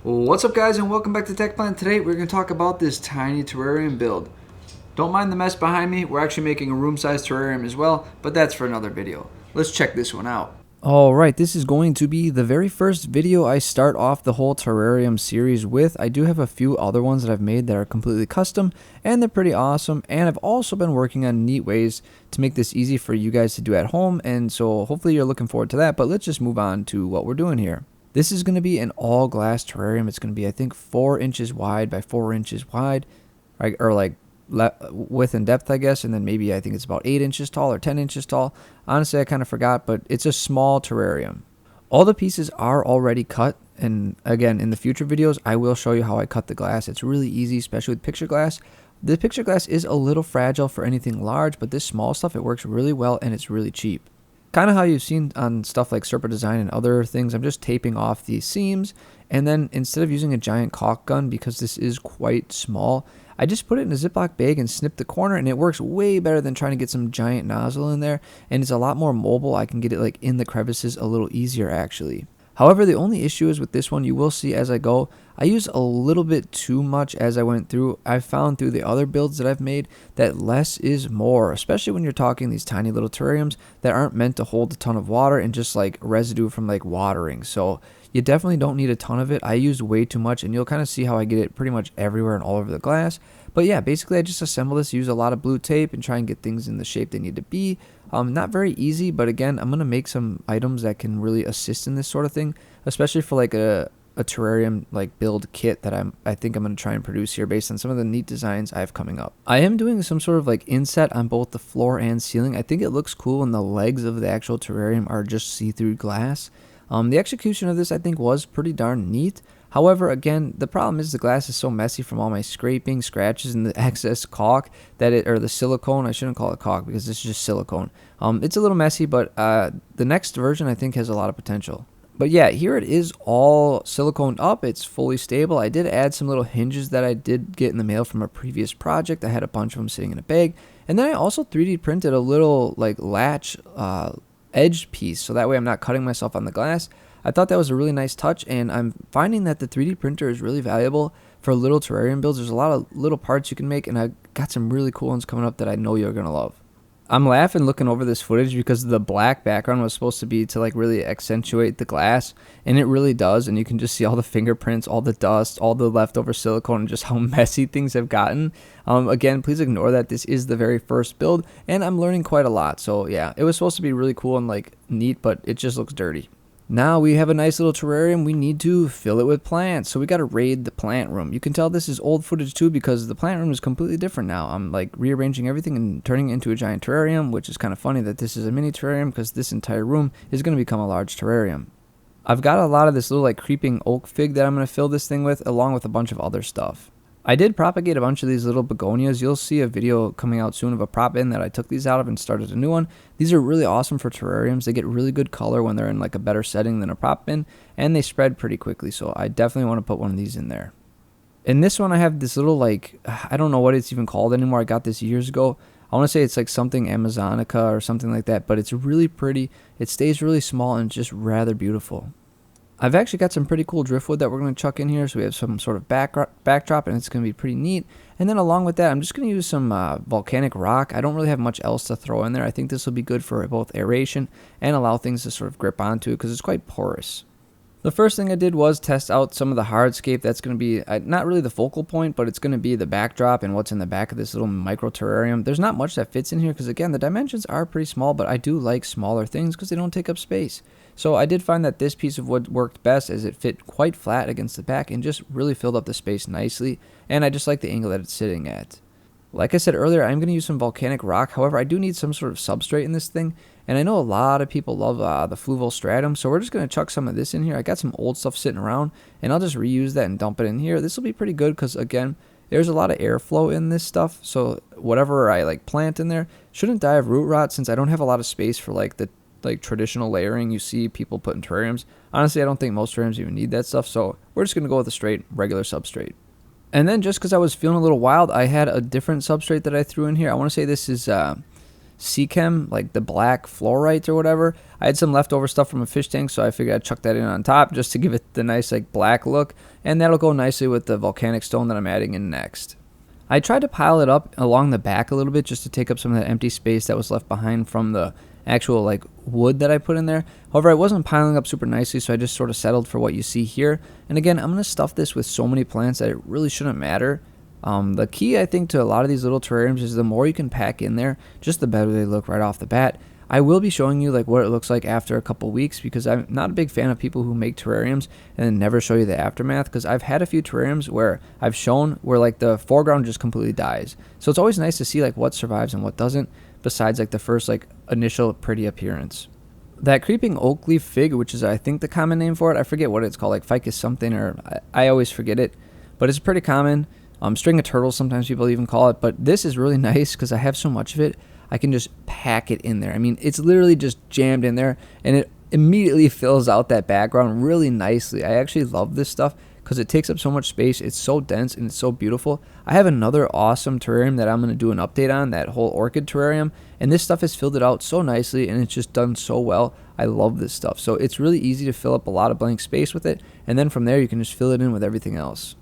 What's up guys, and welcome back to Tech Plan. Today we're going to talk about this tiny terrarium build. Don't mind the mess behind me, we're actually making a room-sized terrarium as well, but that's for another video. Let's check this one out. Alright, this is going to be the very first video I start off the whole terrarium series with. I do have a few other ones that I've made that are completely custom, and they're pretty awesome, and I've also been working on neat ways to make this easy for you guys to do at home, and so hopefully you're looking forward to that, but let's just move on to what we're doing here. This is going to be an all glass terrarium. It's going to be, I think, 4 inches wide by 4 inches wide, right? Or like width and depth, I guess. And then maybe I think it's about 8 inches tall or 10 inches tall. Honestly, I kind of forgot, but it's a small terrarium. All the pieces are already cut. And again, in the future videos, I will show you how I cut the glass. It's really easy, especially with picture glass. The picture glass is a little fragile for anything large, but this small stuff, it works really well and it's really cheap. Kind of how you've seen on stuff like Serpent Design and other things, I'm just taping off these seams, and then instead of using a giant caulk gun, because this is quite small, I just put it in a Ziploc bag and snip the corner, and it works way better than trying to get some giant nozzle in there, and it's a lot more mobile. I can get it like in the crevices a little easier actually. However, the only issue is with this one, you will see as I go, I use a little bit too much as I went through. I've found through the other builds that I've made that less is more, especially when you're talking these tiny little terrariums that aren't meant to hold a ton of water and just like residue from like watering. So you definitely don't need a ton of it. I used way too much, and you'll kind of see how I get it pretty much everywhere and all over the glass. But yeah, basically I just assemble this, use a lot of blue tape, and try and get things in the shape they need to be. Not very easy, but again, I'm going to make some items that can really assist in this sort of thing, especially for like a terrarium like build kit that I think I'm going to try and produce here based on some of the neat designs I have coming up. I am doing some sort of like inset on both the floor and ceiling. I think it looks cool when the legs of the actual terrarium are just see-through glass. The execution of this I think was pretty darn neat. However, again, the problem is the glass is so messy from all my scraping, scratches, and the excess caulk or the silicone. I shouldn't call it caulk because this is just silicone. It's a little messy, but the next version I think has a lot of potential. But yeah, here it is all siliconed up. It's fully stable. I did add some little hinges that I did get in the mail from a previous project. I had a bunch of them sitting in a bag. And then I also 3D printed a little like latch edge piece, so that way I'm not cutting myself on the glass. I thought that was a really nice touch, and I'm finding that the 3D printer is really valuable for little terrarium builds. There's a lot of little parts you can make, and I got some really cool ones coming up that I know you're going to love. I'm laughing looking over this footage because the black background was supposed to be to like really accentuate the glass, and it really does, and you can just see all the fingerprints, all the dust, all the leftover silicone, and just how messy things have gotten. Again, please ignore that. This is the very first build, and I'm learning quite a lot. So yeah, it was supposed to be really cool and like neat, but it just looks dirty. Now we have a nice little terrarium. We need to fill it with plants, so we got to raid the plant room. You can tell this is old footage too because the plant room is completely different now. I'm like rearranging everything and turning it into a giant terrarium, which is kind of funny that this is a mini terrarium because this entire room is going to become a large terrarium. I've got a lot of this little like creeping oak fig that I'm going to fill this thing with, along with a bunch of other stuff. I did propagate a bunch of these little begonias. You'll see a video coming out soon of a prop bin that I took these out of and started a new one. These are really awesome for terrariums. They get really good color when they're in like a better setting than a prop bin, and they spread pretty quickly, so I definitely want to put one of these in there. In this one I have this little like, I don't know what it's even called anymore. I got this years ago. I want to say it's like something Amazonica or something like that, but it's really pretty. It stays really small and it's just rather beautiful. I've actually got some pretty cool driftwood that we're going to chuck in here, so we have some sort of backdrop, and it's going to be pretty neat. And then along with that, I'm just going to use some volcanic rock. I don't really have much else to throw in there. I think this will be good for both aeration and allow things to sort of grip onto it because it's quite porous. The first thing I did was test out some of the hardscape. That's going to be not really the focal point, but it's going to be the backdrop and what's in the back of this little micro terrarium. There's not much that fits in here because, again, the dimensions are pretty small, but I do like smaller things because they don't take up space. So I did find that this piece of wood worked best as it fit quite flat against the back and just really filled up the space nicely, and I just like the angle that it's sitting at. Like I said earlier, I'm going to use some volcanic rock. However, I do need some sort of substrate in this thing, and I know a lot of people love the fluval stratum, so we're just going to chuck some of this in here. I got some old stuff sitting around, and I'll just reuse that and dump it in here. This will be pretty good because, again, there's a lot of airflow in this stuff, so whatever I like plant in there shouldn't die of root rot since I don't have a lot of space for like the traditional layering you see people put in terrariums. Honestly, I don't think most terrariums even need that stuff, so we're just going to go with a straight regular substrate. And then just because I was feeling a little wild, I had a different substrate that I threw in here. I want to say this is sea chem, like the black fluorite or whatever. I had some leftover stuff from a fish tank, so I figured I'd chuck that in on top just to give it the nice like black look, and that'll go nicely with the volcanic stone that I'm adding in next. I tried to pile it up along the back a little bit just to take up some of that empty space that was left behind from the actual like wood that I put in there. However, I wasn't piling up super nicely, so I just sort of settled for what you see here. And again, I'm going to stuff this with so many plants that it really shouldn't matter. The key, I think, to a lot of these little terrariums is the more you can pack in there, just the better they look right off the bat. I will be showing you like what it looks like after a couple weeks, because I'm not a big fan of people who make terrariums and then never show you the aftermath, because I've had a few terrariums where I've shown where like the foreground just completely dies. So it's always nice to see like what survives and what doesn't, besides like the first like initial pretty appearance. That creeping oak leaf fig, which is I think the common name for it, I forget what it's called, like ficus something, or I always forget it, but it's pretty common. String of turtles, sometimes people even call it, but this is really nice because I have so much of it. I can just pack it in there. I mean, it's literally just jammed in there, and it immediately fills out that background really nicely. I actually love this stuff because it takes up so much space. It's so dense and it's so beautiful. I have another awesome terrarium that I'm going to do an update on, that whole orchid terrarium, and this stuff has filled it out so nicely, and it's just done so well. I love this stuff. So it's really easy to fill up a lot of blank space with it, and then from there you can just fill it in with everything else.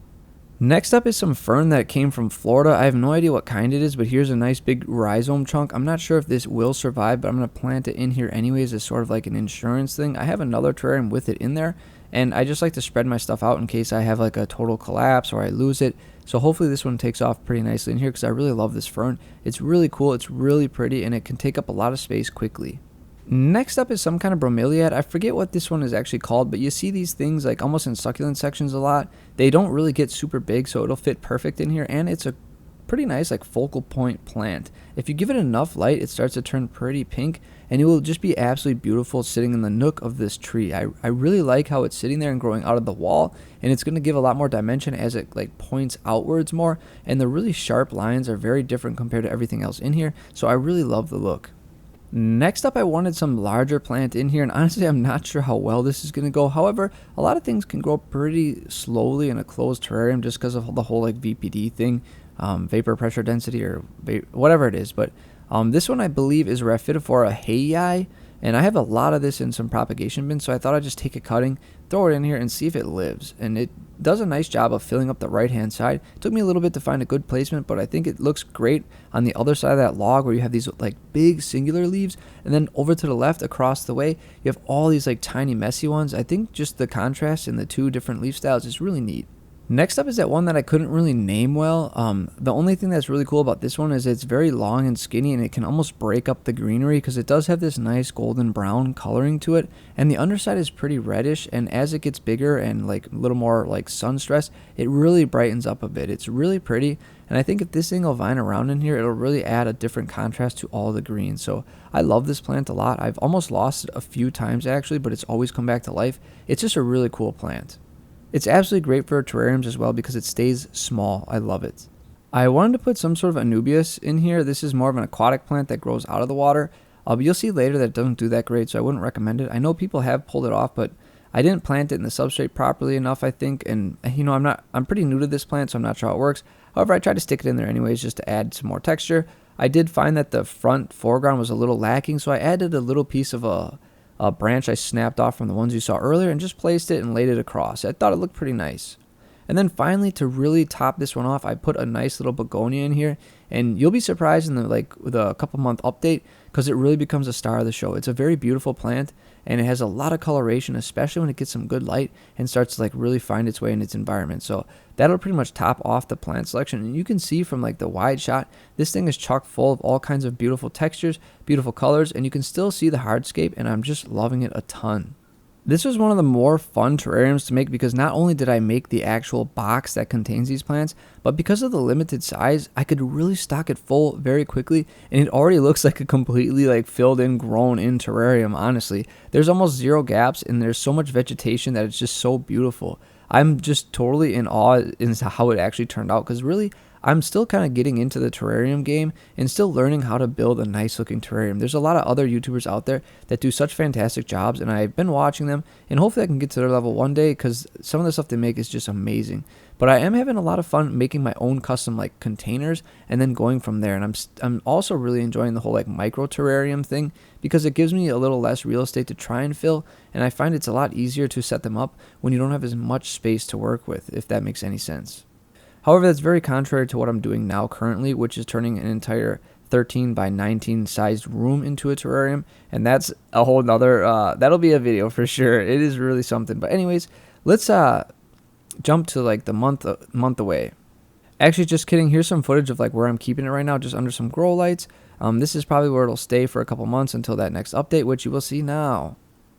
Next up is some fern that came from Florida. I have no idea what kind it is, but here's a nice big rhizome chunk. I'm not sure if this will survive, but I'm going to plant it in here anyways as sort of like an insurance thing. I have another terrarium with it in there, and I just like to spread my stuff out in case I have like a total collapse or I lose it. So hopefully this one takes off pretty nicely in here because I really love this fern. It's really cool, it's really pretty, and it can take up a lot of space quickly. Next up is some kind of bromeliad. I forget what this one is actually called, but you see these things like almost in succulent sections a lot. They don't really get super big, so it'll fit perfect in here, and it's a pretty nice like focal point plant. If you give it enough light, it starts to turn pretty pink, and it will just be absolutely beautiful sitting in the nook of this tree. I really like how it's sitting there and growing out of the wall, and it's going to give a lot more dimension as it like points outwards more, and the really sharp lines are very different compared to everything else in here, so I really love the look. Next up, I wanted some larger plant in here, and honestly I'm not sure how well this is going to go. However, a lot of things can grow pretty slowly in a closed terrarium just because of the whole like VPD thing, vapor pressure density, or whatever it is. But this one I believe is Rhaphidophora heyi, and I have a lot of this in some propagation bins, so I thought I'd just take a cutting, throw it in here, and see if it lives. And it does a nice job of filling up the right hand side. It took me a little bit to find a good placement, but I think it looks great on the other side of that log where you have these like big singular leaves, and then over to the left across the way you have all these like tiny messy ones. I think just the contrast in the two different leaf styles is really neat. Next up is that one that I couldn't really name well. The only thing that's really cool about this one is it's very long and skinny, and it can almost break up the greenery because it does have this nice golden brown coloring to it, and the underside is pretty reddish, and as it gets bigger and like a little more like sun stress, it really brightens up a bit. It's really pretty, and I think if this thing will vine around in here, it'll really add a different contrast to all the green. So I love this plant a lot. I've almost lost it a few times actually, but it's always come back to life. It's just a really cool plant. It's absolutely great for terrariums as well because it stays small. I love it. I wanted to put some sort of anubias in here. This is more of an aquatic plant that grows out of the water. But you'll see later that it doesn't do that great, so I wouldn't recommend it. I know people have pulled it off, but I didn't plant it in the substrate properly enough, I think. And you know, I'm pretty new to this plant, so I'm not sure how it works. However, I tried to stick it in there anyways just to add some more texture. I did find that the front foreground was a little lacking, so I added a little piece of a branch I snapped off from the ones you saw earlier and just placed it and laid it across. I thought it looked pretty nice. And then finally, to really top this one off, I put a nice little begonia in here, and you'll be surprised in with a couple month update because it really becomes a star of the show. It's a very beautiful plant, and it has a lot of coloration, especially when it gets some good light and starts to like really find its way in its environment. So that'll pretty much top off the plant selection. And you can see from like the wide shot, this thing is chock full of all kinds of beautiful textures, beautiful colors, and you can still see the hardscape, and I'm just loving it a ton. This was one of the more fun terrariums to make because not only did I make the actual box that contains these plants, but because of the limited size, I could really stock it full very quickly, and it already looks like a completely like filled in, grown in terrarium, honestly. There's almost zero gaps, and there's so much vegetation that it's just so beautiful. I'm just totally in awe into how it actually turned out because really, I'm still kind of getting into the terrarium game and still learning how to build a nice looking terrarium. There's a lot of other YouTubers out there that do such fantastic jobs, and I've been watching them, and hopefully I can get to their level one day, because some of the stuff they make is just amazing. But I am having a lot of fun making my own custom like containers and then going from there. And I'm also really enjoying the whole like micro terrarium thing, because it gives me a little less real estate to try and fill, and I find it's a lot easier to set them up when you don't have as much space to work with, if that makes any sense. However, that's very contrary to what I'm doing now currently, which is turning an entire 13 by 19 sized room into a terrarium, and that's a whole nother that'll be a video for sure. It is really something. But anyways, let's jump to like the month away. Actually, just kidding. Here's some footage of like where I'm keeping it right now, just under some grow lights. This is probably where it'll stay for a couple months until that next update, which you will see now.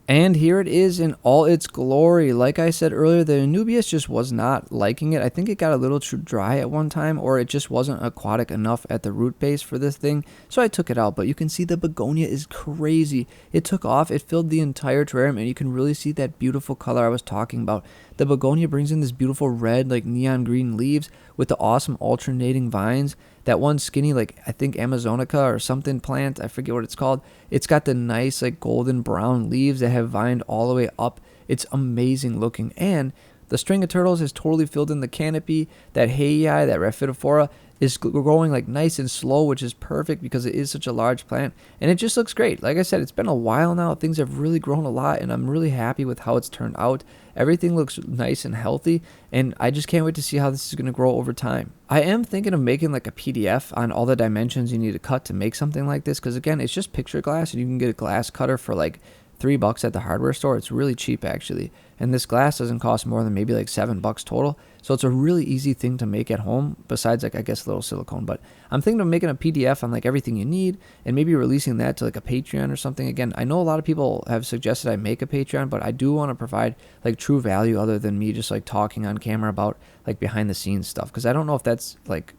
And here it is in all its glory. Like I said earlier, the Anubias just was not liking it. I think it got a little too dry at one time, or it just wasn't aquatic enough at the root base for this thing. So I took it out, but you can see the begonia is crazy. It took off, it filled the entire terrarium, and you can really see that beautiful color I was talking about. The begonia brings in this beautiful red, like neon green leaves with the awesome alternating vines. That one skinny, like I think Amazonica or something plant, I forget what it's called. It's got the nice like golden brown leaves that have vined all the way up. It's amazing looking. And the string of turtles is totally filled in the canopy. That Hayi, that Rhaphidophora, is growing like nice and slow, which is perfect because it is such a large plant, and it just looks great. Like I said, it's been a while now. Things have really grown a lot, and I'm really happy with how it's turned out. Everything looks nice and healthy, and I just can't wait to see how this is going to grow over time. I am thinking of making like a PDF on all the dimensions you need to cut to make something like this, because again, it's just picture glass, and you can get a glass cutter for like $3 at the hardware store. It's really cheap actually, and this glass doesn't cost more than maybe like $7 total, so it's a really easy thing to make at home, besides like I guess a little silicone. But I'm thinking of making a PDF on like everything you need, and maybe releasing that to like a Patreon or something. Again, I know a lot of people have suggested I make a Patreon, but I do want to provide like true value other than me just like talking on camera about like behind the scenes stuff, because I don't know if that's like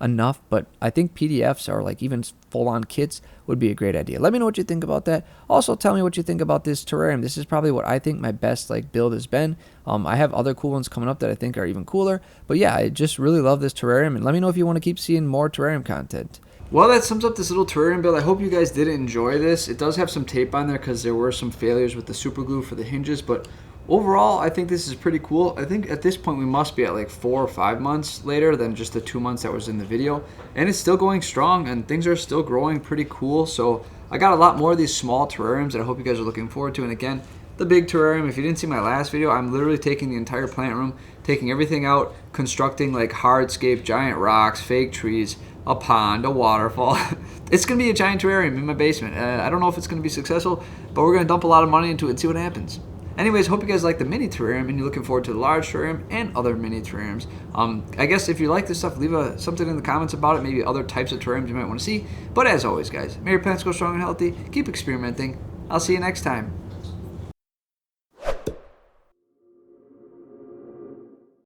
enough, but I think PDFs or like even full-on kits would be a great idea. Let me know what you think about that. Also, tell me what you think about this terrarium. This is probably what I think my best like build has been. I have other cool ones coming up that I think are even cooler, but yeah, I just really love this terrarium, and let me know if you want to keep seeing more terrarium content. Well, that sums up this little terrarium build. I hope you guys did enjoy this. It does have some tape on there because there were some failures with the super glue for the hinges, but overall, I think this is pretty cool. I think at this point we must be at like 4 or 5 months later than just the 2 months that was in the video. And it's still going strong, and things are still growing pretty cool. So I got a lot more of these small terrariums that I hope you guys are looking forward to. And again, the big terrarium, if you didn't see my last video, I'm literally taking the entire plant room, taking everything out, constructing like hardscape, giant rocks, fake trees, a pond, a waterfall. It's going to be a giant terrarium in my basement. I don't know if it's going to be successful, but we're going to dump a lot of money into it and see what happens. Anyways, hope you guys like the mini terrarium and you're looking forward to the large terrarium and other mini terrariums. I guess if you like this stuff, leave something in the comments about it, maybe other types of terrariums you might want to see. But as always, guys, may your plants go strong and healthy. Keep experimenting. I'll see you next time.